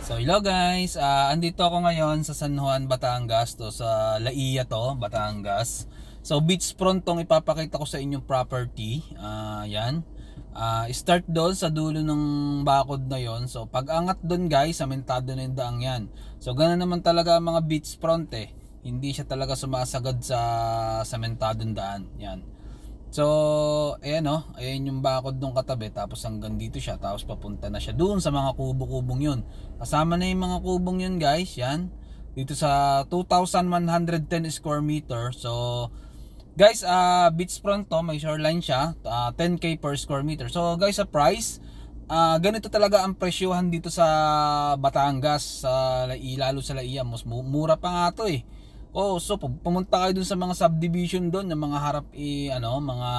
So hello guys, andito ako ngayon sa San Juan, Batangas, to sa Laia to, Batangas. So beachfront tong ipapakita ko sa inyong property. Yan. Start doon sa dulo ng bakod na yon. So pag angat doon guys, samentado na yung daang yan. So ganoon naman talaga ang mga beachfront eh. Hindi siya talaga sumasagad sa samentadong daan. Yan. So, ayan o, ayan yung bakod nung katabi, tapos hanggang dito siya, tapos papunta na siya doon sa mga kubo-kubong yun. Kasama na yung mga kubong yun guys, yan. Dito sa 2,110 square meter. So, guys, beachfront to, may shoreline siya, 10k per square meter. So, guys, sa price, ganito talaga ang presyohan dito sa Batangas, lalo sa Laia. Mas mura pa nga to eh. Oh, so pumunta kayo dun sa mga subdivision doon, ng mga harap mga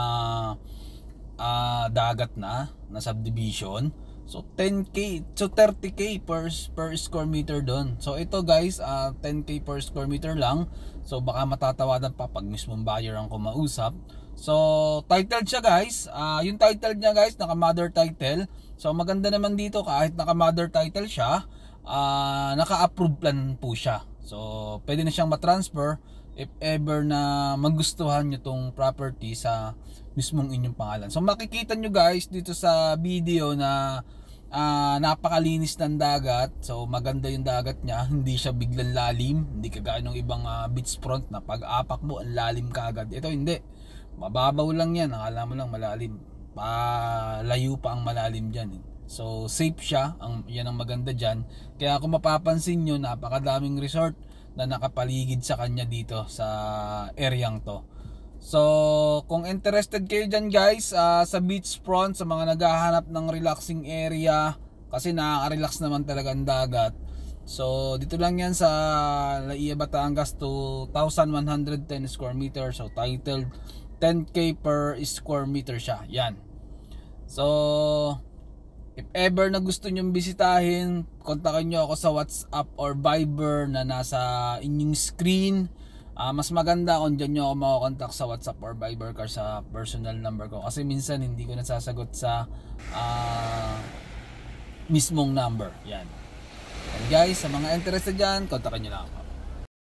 dagat na subdivision. So 10k, so 30k per square meter doon. So ito guys, 10k per square meter lang. So baka matatawadan pa pag mismong buyer ang kumausap. So titled siya guys. Yung title niya guys, naka mother title. So maganda naman dito, kahit naka mother title siya, naka-approve plan po siya. So, pwede na siyang matransfer if ever na magustuhan nyo tong property sa mismong inyong pangalan. So, makikita nyo guys dito sa video na napakalinis ng dagat. So, maganda yung dagat niya. Hindi siya biglang lalim. Hindi kagaya ng ibang beachfront na pag-apak mo, ang lalim kaagad. Ito hindi. Mababaw lang yan. Akala mo lang malalim. Layo pa ang malalim dyan. So safe siya, yan ang maganda dyan. Kaya kung mapapansin nyo, napakadaming resort na nakapaligid sa kanya dito sa areang to. So kung interested kayo dyan guys, sa beachfront, sa mga naghahanap ng relaxing area, kasi nakaka-relax naman talaga ang dagat. So dito lang yan sa Laia, Batangas, 2,110 square meter. So titled 10k per square meter siya. Yan. So if ever na gusto nyong bisitahin, kontakin nyo ako sa WhatsApp or Viber na nasa inyong screen. Mas maganda kung dyan nyo ako makakontak sa WhatsApp or Viber or sa personal number ko. Kasi minsan hindi ko nasasagot sa mismong number. Yan. And guys, sa mga interested dyan, kontakin nyo lang ako.